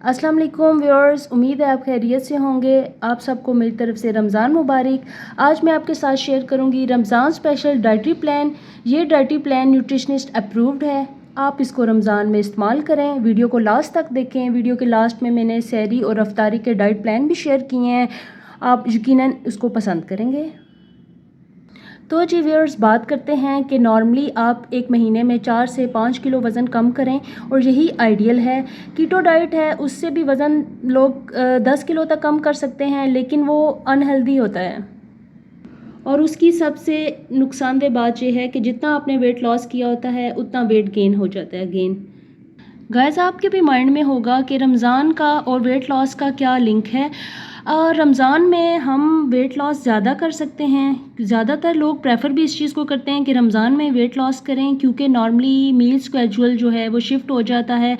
अस्सलाम वालेकुम व्यूअर्स, उम्मीद है आप खैरियत से होंगे। आप सबको मेरी तरफ से रमज़ान मुबारक। आज मैं आपके साथ शेयर करूंगी रमज़ान स्पेशल डाइटरी प्लान। ये डाइटरी प्लान न्यूट्रिशनिस्ट अप्रूव्ड है। आप इसको रमज़ान में इस्तेमाल करें। वीडियो को लास्ट तक देखें। वीडियो के लास्ट में मैंने सहरी और अफ्तारी के डाइट प्लान भी शेयर किए हैं। आप यकीनन उसको पसंद करेंगे। तो जी व्यूअर्स, बात करते हैं कि नॉर्मली आप एक महीने में 4 से 5 किलो वज़न कम करें और यही आइडियल है। कीटो डाइट है, उससे भी वज़न लोग 10 किलो तक कम कर सकते हैं, लेकिन वो अनहेल्दी होता है। और उसकी सबसे नुकसानदेह बात यह है कि जितना आपने वेट लॉस किया होता है उतना वेट गेन हो जाता है। गाइस, आपके भी माइंड में होगा कि रमज़ान का और वेट लॉस का क्या लिंक है। रमज़ान में हम वेट लॉस ज़्यादा कर सकते हैं। ज़्यादातर लोग प्रेफर भी इस चीज़ को करते हैं कि रमज़ान में वेट लॉस करें, क्योंकि नॉर्मली मील स्केड्यूल जो है वो शिफ्ट हो जाता है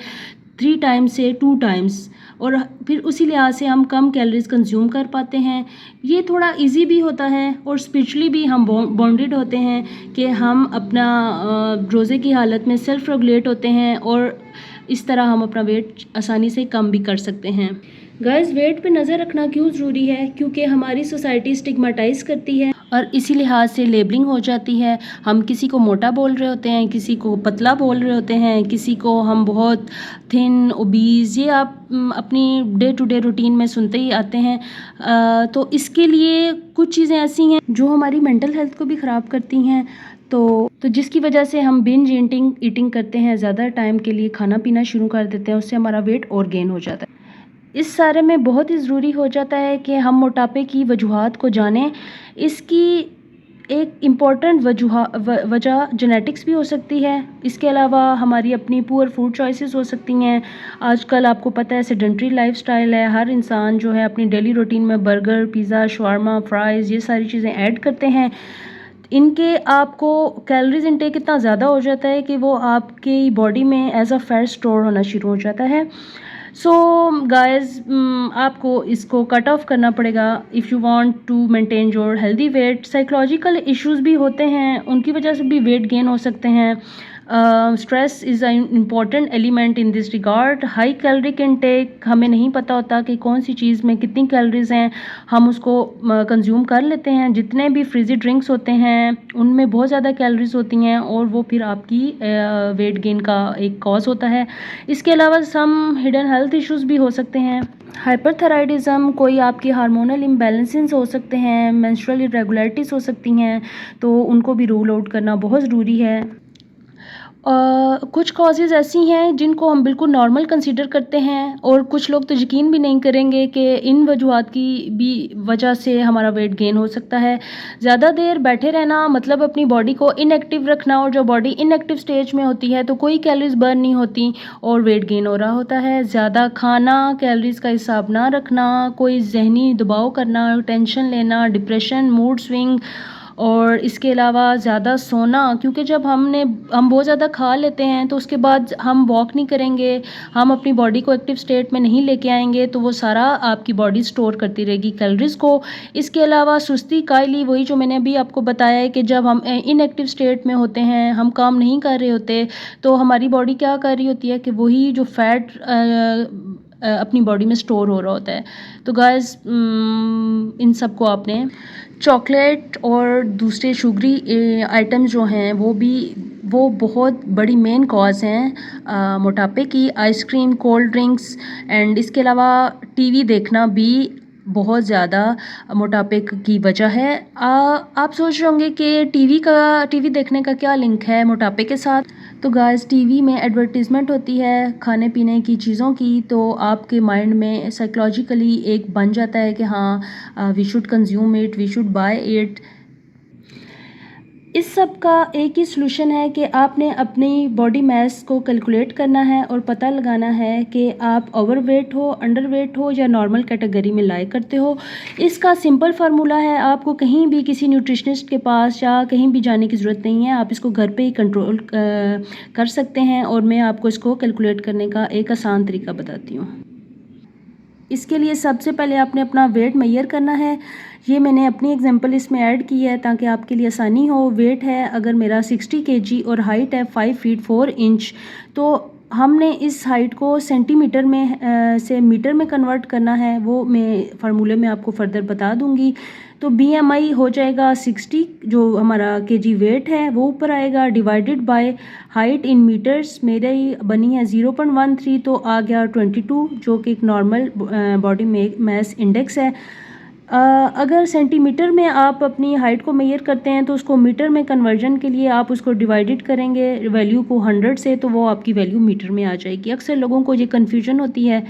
3 टाइम्स से 2 टाइम्स, और फिर उसी लिहाज से हम कम कैलोरीज कंज्यूम कर पाते हैं। ये थोड़ा इजी भी होता है और स्पिरिचुअली भी हम बॉन्डेड होते हैं कि हम अपना रोज़े की हालत में सेल्फ रेगुलेट होते हैं, और इस तरह हम अपना वेट आसानी से कम भी कर सकते हैं। गाइस, वेट पे नज़र रखना क्यों ज़रूरी है? क्योंकि हमारी सोसाइटी स्टिग्मेटाइज करती है और इसी लिहाज से लेबलिंग हो जाती है। हम किसी को मोटा बोल रहे होते हैं, किसी को पतला बोल रहे होते हैं, किसी को हम बहुत थिन, ओबीज, ये आप अपनी डे टू डे रूटीन में सुनते ही आते हैं। तो इसके लिए कुछ चीज़ें ऐसी हैं जो हमारी मेंटल हेल्थ को भी ख़राब करती हैं। तो जिसकी वजह से हम बिंज ईटिंग करते हैं, ज़्यादा टाइम के लिए खाना पीना शुरू कर देते हैं, उससे हमारा वेट और गेन हो जाता है। इस सारे में बहुत ही ज़रूरी हो जाता है कि हम मोटापे की वजूहात को जानें। इसकी एक इम्पॉर्टेंट वजह जेनेटिक्स भी हो सकती है। इसके अलावा हमारी अपनी पुअर फूड चॉइसेस हो सकती हैं। आजकल आपको पता है सेडेंट्री लाइफस्टाइल है। हर इंसान जो है अपनी डेली रूटीन में बर्गर, पिज़्ज़ा, शवारमा, फ्राइज़, ये सारी चीज़ें ऐड करते हैं। इनके आपको कैलोरीज इंटेक इतना ज़्यादा हो जाता है कि वो आपकी बॉडी में एज अ फैट स्टोर होना शुरू हो जाता है। सो गाइस, आपको इसको कट ऑफ करना पड़ेगा if you want to maintain your healthy weight. Psychological issues भी होते हैं, उनकी वजह से भी वेट गेन हो सकते हैं। Stress is a important element in this regard. High caloric intake, हमें नहीं पता होता कि कौन सी चीज़ में कितनी कैलोरीज हैं, हम उसको कंज्यूम कर लेते हैं। जितने भी फ्रिजी ड्रिंक्स होते हैं उनमें बहुत ज़्यादा कैलोरीज होती हैं, और वो फिर आपकी वेट गेन का एक कॉज होता है। इसके अलावा सम हिडन हेल्थ इश्यूज भी हो सकते हैं। हाइपरथायराइडिज्म, कोई आपकी हार्मोनल इम्बैलेंसेस हो सकते हैं, मेंस्ट्रुअल इरेगुलरिटीज़ हो सकती हैं, तो उनको भी रूल आउट करना बहुत ज़रूरी है। कुछ कॉजेज़ ऐसी हैं जिनको हम बिल्कुल नॉर्मल कंसीडर करते हैं, और कुछ लोग तो यकीन भी नहीं करेंगे कि इन वजूहात की भी वजह से हमारा वेट गेन हो सकता है। ज़्यादा देर बैठे रहना, मतलब अपनी बॉडी को इनएक्टिव रखना, और जो बॉडी इनएक्टिव स्टेज में होती है तो कोई कैलोरीज बर्न नहीं होती और वेट गेन हो रहा होता है। ज़्यादा खाना, कैलोरीज का हिसाब ना रखना, कोई जहनी दबाव करना, टेंशन लेना, डिप्रेशन, मूड स्विंग, और इसके अलावा ज़्यादा सोना, क्योंकि जब हम बहुत ज़्यादा खा लेते हैं तो उसके बाद हम वॉक नहीं करेंगे, हम अपनी बॉडी को एक्टिव स्टेट में नहीं लेके आएंगे, तो वो सारा आपकी बॉडी स्टोर करती रहेगी कैलोरीज को। इसके अलावा सुस्ती, कायली, वही जो मैंने अभी आपको बताया है कि जब हम इनएक्टिव स्टेट में होते हैं, हम काम नहीं कर रहे होते, तो हमारी बॉडी क्या कर रही होती है कि वही जो फैट अपनी बॉडी में स्टोर हो रहा होता है। तो गाइस, इन सब को आपने चॉकलेट और दूसरे शुगरी आइटम्स जो हैं वो बहुत बड़ी मेन कॉज हैं मोटापे की। आइसक्रीम, कोल्ड ड्रिंक्स, एंड इसके अलावा टीवी देखना भी बहुत ज़्यादा मोटापे की वजह है। आप सोच रहे होंगे कि टीवी देखने का क्या लिंक है मोटापे के साथ। तो गाइस, टीवी में एडवर्टीज़मेंट होती है खाने पीने की चीज़ों की, तो आपके माइंड में साइकोलॉजिकली एक बन जाता है कि हाँ, we should consume it, we should buy it. इस सब का एक ही सलूशन है कि आपने अपनी बॉडी मास को कैलकुलेट करना है और पता लगाना है कि आप ओवरवेट हो, अंडरवेट हो, या नॉर्मल कैटेगरी में लाई करते हो। इसका सिंपल फार्मूला है, आपको कहीं भी किसी न्यूट्रिशनिस्ट के पास या कहीं भी जाने की ज़रूरत नहीं है। आप इसको घर पे ही कंट्रोल कर सकते हैं, और मैं आपको इसको कैलकुलेट करने का एक आसान तरीका बताती हूँ। इसके लिए सबसे पहले आपने अपना वेट मेजर करना है। ये मैंने अपनी एग्जांपल इसमें ऐड की है ताकि आपके लिए आसानी हो। वेट है अगर मेरा 60 kg और हाइट है 5 फीट 4 इंच, तो हमने इस हाइट को सेंटीमीटर में से मीटर में कन्वर्ट करना है, वो मैं फार्मूले में आपको फर्दर बता दूंगी। तो BMI हो जाएगा 60, जो हमारा केजी वेट है वो ऊपर आएगा, divided by height in metres. मेरे बनी है 0.13, तो आ गया 22, जो कि एक नॉर्मल बॉडी मास इंडेक्स है। अगर सेंटीमीटर में आप अपनी हाइट को मेजर करते हैं तो उसको मीटर में कन्वर्जन के लिए आप उसको डिवाइडेड करेंगे वैल्यू को 100 से, तो वो आपकी वैल्यू मीटर में आ जाएगी। अक्सर लोगों को ये कन्फ्यूजन होती है,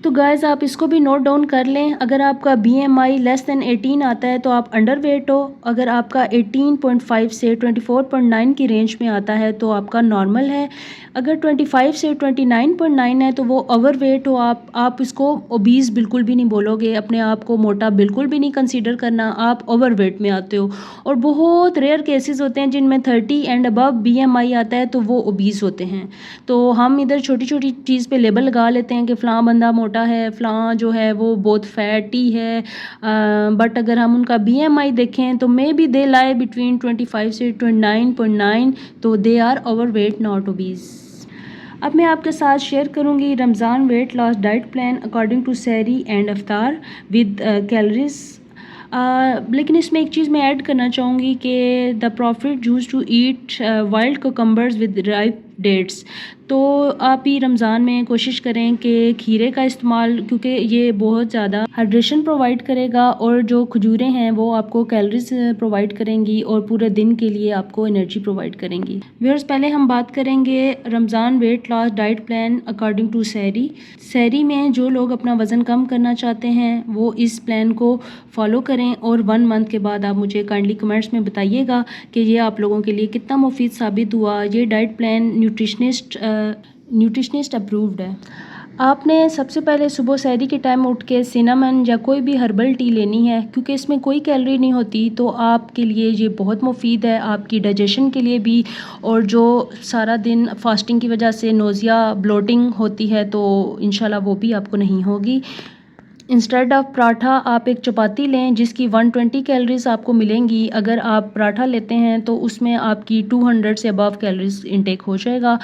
तो गाइस आप इसको भी नोट डाउन कर लें। अगर आपका BMI लेस देन 18 आता है तो आप अंडर वेट हो। अगर आपका 18.5 से 24.9 की रेंज में आता है तो आपका नॉर्मल है। अगर 25 से 29.9 है तो वो ओवर वेट हो। आप इसको ओबीज बिल्कुल भी नहीं बोलोगे, अपने आप को मोटा बिल्कुल भी नहीं कंसीडर करना, आप ओवर वेट में आते हो। और बहुत रेयर केसेस होते हैं जिनमें 30 एंड अबव BMI आता है तो वो ओबीज होते हैं। तो हम इधर छोटी छोटी चीज़ पे लेबल लगा लेते हैं कि फ़लाँ बंदा मोटा है, फ़लाँ जो है वो बहुत फैटी है, बट अगर हम उनका BMI देखें तो may be they lie between 25 से 29.9, तो they are over weight not obese. अब मैं आपके साथ शेयर करूंगी Ramzan weight loss diet plan according to sehri and iftar with calories. लेकिन इसमें एक चीज़ मैं ऐड करना चाहूँगी कि the prophet use to eat wild cucumbers with ripe dates. तो आप ही रमज़ान में कोशिश करें कि खीरे का इस्तेमाल, क्योंकि ये बहुत ज़्यादा हाइड्रेशन प्रोवाइड करेगा और जो खजूरें हैं वो आपको कैलोरीज प्रोवाइड करेंगी और पूरे दिन के लिए आपको एनर्जी प्रोवाइड करेंगी। व्यूअर्स, पहले हम बात करेंगे Ramzan weight loss diet plan according to sehri. सहरी में जो लोग अपना वज़न कम करना चाहते हैं वो इस प्लान को फॉलो करें और 1 मंथ के बाद आप मुझे काइंडली कमेंट्स में बताइएगा कि ये आप लोगों के लिए कितना मुफीद साबित हुआ। ये डाइट प्लान न्यूट्रिशनिस्ट अप्रूव्ड है। आपने सबसे पहले सुबह सहरी के टाइम उठ के सिनामन या कोई भी हर्बल टी लेनी है, क्योंकि इसमें कोई कैलोरी नहीं होती, तो आपके लिए ये बहुत मुफीद है, आपकी डाइजेशन के लिए भी। और जो सारा दिन फास्टिंग की वजह से नोज़िया ब्लोटिंग होती है तो इंशाल्लाह वो भी आपको नहीं होगी। इंस्टेड ऑफ पराठा आप एक चपाती लें जिसकी 120 कैलोरीज आपको मिलेंगी। अगर आप पराठा लेते हैं तो उसमें आपकी 200 से अबव कैलोरीज इंटेक हो जाएगा,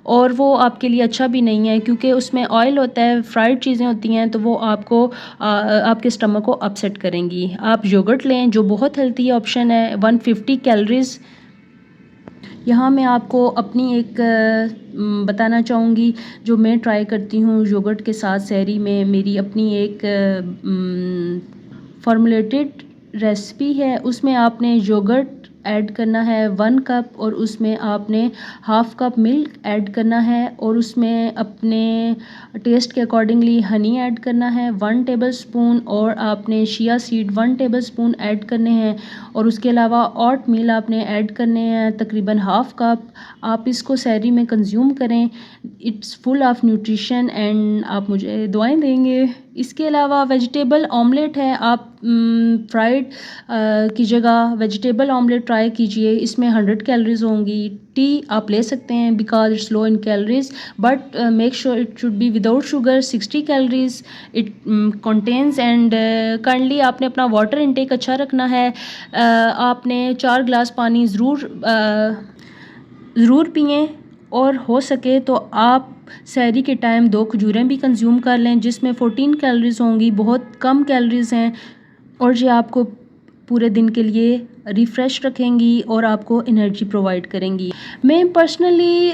और वो आपके लिए अच्छा भी नहीं है क्योंकि उसमें ऑयल होता है, फ्राइड चीज़ें होती हैं, तो वो आपको आपके स्टमक को अपसेट करेंगी। आप योगर्ट लें जो बहुत हेल्थी ऑप्शन है, 150 कैलोरीज। यहाँ मैं आपको अपनी एक बताना चाहूँगी जो मैं ट्राई करती हूँ योगर्ट के साथ सहरी में। मेरी अपनी एक फॉर्मुलेटेड रेसिपी है, उसमें आपने योगर्ट ऐड करना है 1 कप, और उसमें आपने हाफ़ कप मिल्क ऐड करना है, और उसमें अपने टेस्ट के अकॉर्डिंगली हनी ऐड करना है 1 टेबलस्पून, और आपने शिया सीड 1 टेबलस्पून ऐड करने हैं, और उसके अलावा ऑट मील आपने ऐड करने हैं तकरीबन हाफ़ कप। आप इसको सहरी में कंज्यूम करें, it's full of nutrition and आप मुझे दुआएं देंगे। इसके अलावा वेजिटेबल ऑमलेट है, आप फ्राइड की जगह वेजिटेबल ऑमलेट ट्राई कीजिए, इसमें 100 कैलोरीज होंगी। टी आप ले सकते हैं because it's low in calories, but make sure it should be without sugar. 60 calories it contains. And kindly आपने अपना वाटर इनटेक अच्छा रखना है। आपने 4 गिलास पानी ज़रूर पिएँ, और हो सके तो आप सहरी के टाइम 2 खजूरें भी कंज्यूम कर लें जिसमें 14 कैलोरीज होंगी, बहुत कम कैलोरीज हैं, और ये आपको पूरे दिन के लिए रिफ़्रेश रखेंगी और आपको एनर्जी प्रोवाइड करेंगी। मैं पर्सनली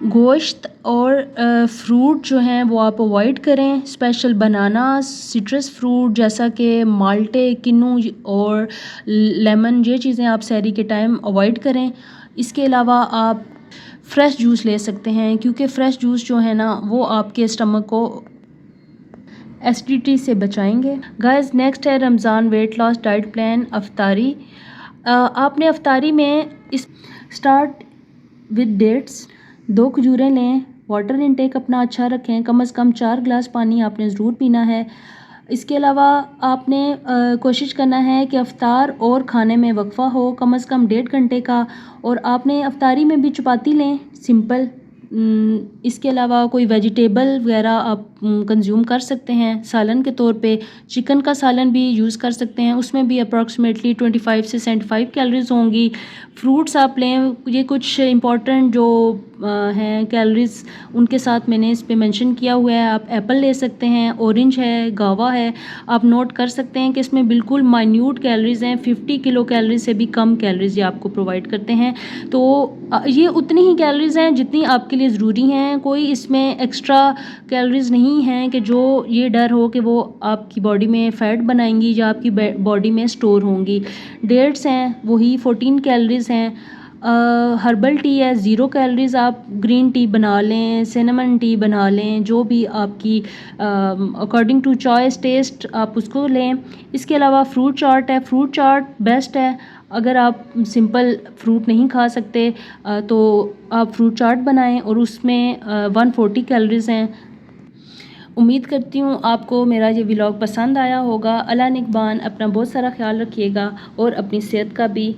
गोश्त और फ्रूट जो हैं वो आप अवॉइड करें, स्पेशल बनाना, सिट्रस फ्रूट जैसा कि माल्टे, किन्नू और लेमन, ये चीज़ें आप सहरी के टाइम अवॉइड करें। इसके अलावा आप फ्रेश जूस ले सकते हैं, क्योंकि फ्रेश जूस जो है ना वो आपके स्टमक को एसिडिटी से बचाएंगे। गाइस, नेक्स्ट है Ramzan weight loss diet plan iftari. आपने अफ्तारी में इस स्टार्ट विद डेट्स। 2 खजूरें लें, वाटर इनटेक अपना अच्छा रखें, कम से कम 4 गिलास पानी आपने ज़रूर पीना है। इसके अलावा आपने कोशिश करना है कि अफ्तार और खाने में वक्फ़ा हो कम से कम 1.5 घंटे का, और आपने अफ्तारी में भी चपाती लें सिंपल, इसके अलावा कोई वेजिटेबल वगैरह आप कंज्यूम कर सकते हैं सालन के तौर पे। चिकन का सालन भी यूज़ कर सकते हैं, उसमें भी अप्रॉक्सीमेटली 25 से 75 कैलोरीज़ होंगी। फ्रूट्स आप लें, ये कुछ इंपॉर्टेंट जो हैं कैलोरीज़ उनके साथ मैंने इस पे मेंशन किया हुआ है। आप एप्पल ले सकते हैं, ऑरेंज है, गावा है। आप नोट कर सकते हैं कि इसमें बिल्कुल माइन्यूट कैलोरीज़ हैं, 50 किलो कैलोरीज से भी कम कैलोरीज़ ये आपको प्रोवाइड करते हैं। तो ये उतनी ही कैलोरीज़ हैं जितनी आपके लिए ज़रूरी हैं। कोई इसमें एक्स्ट्रा कैलोरीज़ नहीं हैं कि जो ये डर हो कि वो आपकी बॉडी में फ़ैट बनाएंगी या आपकी बॉडी में स्टोर होंगी। डेट्स हैं वही 14 कैलोरीज़ हैं। हर्बल टी है 0 कैलोरीज़। आप ग्रीन टी बना लें, सिनेमन टी बना लें, जो भी आपकी अकॉर्डिंग टू चॉइस टेस्ट आप उसको लें। इसके अलावा फ्रूट चाट है, फ्रूट चाट बेस्ट है। अगर आप सिंपल फ्रूट नहीं खा सकते तो आप फ्रूट चाट बनाएं और उसमें 140 कैलोरीज़ हैं। उम्मीद करती हूँ आपको मेरा ये व्लॉग पसंद आया होगा। अल्लाह निगहबान, अपना बहुत सारा ख्याल रखिएगा और अपनी सेहत का भी।